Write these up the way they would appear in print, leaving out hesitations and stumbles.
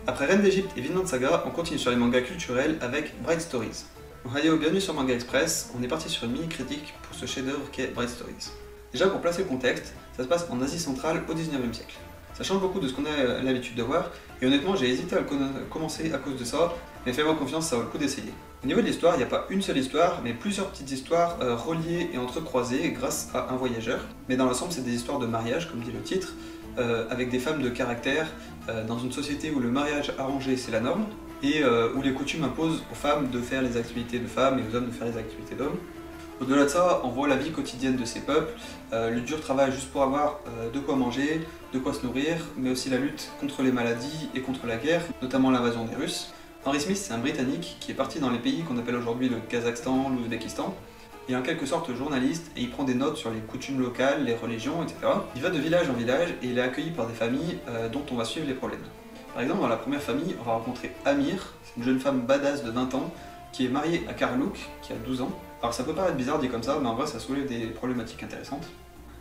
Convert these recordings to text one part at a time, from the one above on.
Après Reine d'Égypte et Vinland Saga, on continue sur les mangas culturels avec Bright Stories. Ohio, bienvenue sur Manga Express, on est parti sur une mini-critique pour ce chef-d'œuvre qu'est Bright Stories. Déjà pour placer le contexte, ça se passe en Asie centrale au 19e siècle. Ça change beaucoup de ce qu'on a l'habitude de voir, et honnêtement j'ai hésité à le commencer à cause de ça, mais fais-moi confiance, ça vaut le coup d'essayer. Au niveau de l'histoire, il n'y a pas une seule histoire, mais plusieurs petites histoires reliées et entrecroisées grâce à un voyageur. Mais dans l'ensemble, c'est des histoires de mariage, comme dit le titre, avec des femmes de caractère, dans une société où le mariage arrangé c'est la norme, et où les coutumes imposent aux femmes de faire les activités de femmes et aux hommes de faire les activités d'hommes. Au-delà de ça, on voit la vie quotidienne de ces peuples, le dur travail juste pour avoir de quoi manger, de quoi se nourrir, mais aussi la lutte contre les maladies et contre la guerre, notamment l'invasion des Russes. Henry Smith, c'est un Britannique qui est parti dans les pays qu'on appelle aujourd'hui le Kazakhstan, l'Ouzbékistan. Il est en quelque sorte journaliste et il prend des notes sur les coutumes locales, les religions, etc. Il va de village en village et il est accueilli par des familles dont on va suivre les problèmes. Par exemple, dans la première famille, on va rencontrer Amir, c'est une jeune femme badass de 20 ans, qui est mariée à Karlouk, qui a 12 ans. Alors ça peut paraître bizarre dit comme ça, mais en vrai ça soulève des problématiques intéressantes.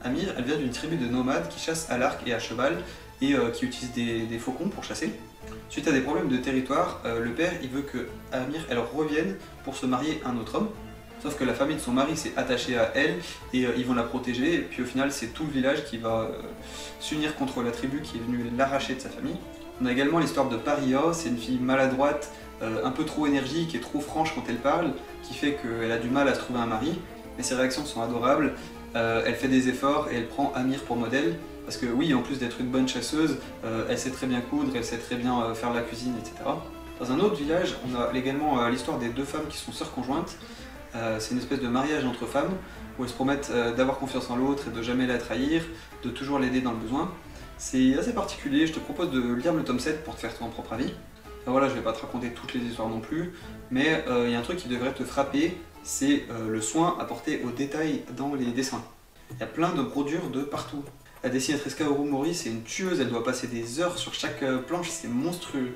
Amir, elle vient d'une tribu de nomades qui chassent à l'arc et à cheval, et qui utilisent des faucons pour chasser. Suite à des problèmes de territoire, le père il veut que Amir elle revienne pour se marier à un autre homme. Sauf que la famille de son mari s'est attachée à elle et ils vont la protéger, et puis au final c'est tout le village qui va s'unir contre la tribu qui est venue l'arracher de sa famille. On a également l'histoire de Paria, c'est une fille maladroite, un peu trop énergique et trop franche quand elle parle, qui fait qu'elle a du mal à se trouver un mari, mais ses réactions sont adorables, elle fait des efforts et elle prend Amir pour modèle, parce que oui, en plus d'être une bonne chasseuse, elle sait très bien coudre, elle sait très bien faire la cuisine, etc. Dans un autre village, on a également l'histoire des deux femmes qui sont sœurs conjointes. C'est une espèce de mariage entre femmes, où elles se promettent d'avoir confiance en l'autre et de jamais la trahir, de toujours l'aider dans le besoin. C'est assez particulier, je te propose de lire le tome 7 pour te faire ton propre avis. Enfin, voilà, je vais pas te raconter toutes les histoires non plus, mais il y a un truc qui devrait te frapper, c'est le soin apporté aux détails dans les dessins. Il y a plein de brodures de partout. La dessinatrice Kaoru Mori, c'est une tueuse, elle doit passer des heures sur chaque planche, c'est monstrueux.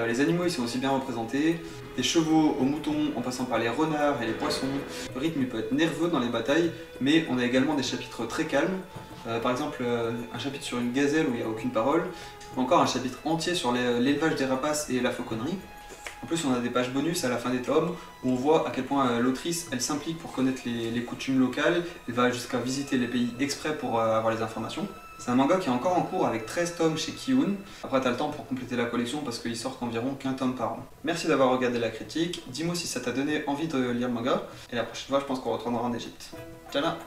Les animaux ils sont aussi bien représentés, des chevaux aux moutons en passant par les renards et les poissons. Le rythme il peut être nerveux dans les batailles, mais on a également des chapitres très calmes. Par exemple un chapitre sur une gazelle où il n'y a aucune parole, ou encore un chapitre entier sur l'élevage des rapaces et la fauconnerie. En plus on a des pages bonus à la fin des tomes où on voit à quel point l'autrice elle s'implique pour connaître les coutumes locales, elle va jusqu'à visiter les pays exprès pour avoir les informations. C'est un manga qui est encore en cours avec 13 tomes chez Kiun. Après t'as le temps pour compléter la collection parce qu'il sort environ qu'un tome par an. Merci d'avoir regardé la critique, dis-moi si ça t'a donné envie de lire le manga, et la prochaine fois je pense qu'on retournera en Égypte. Ciao là.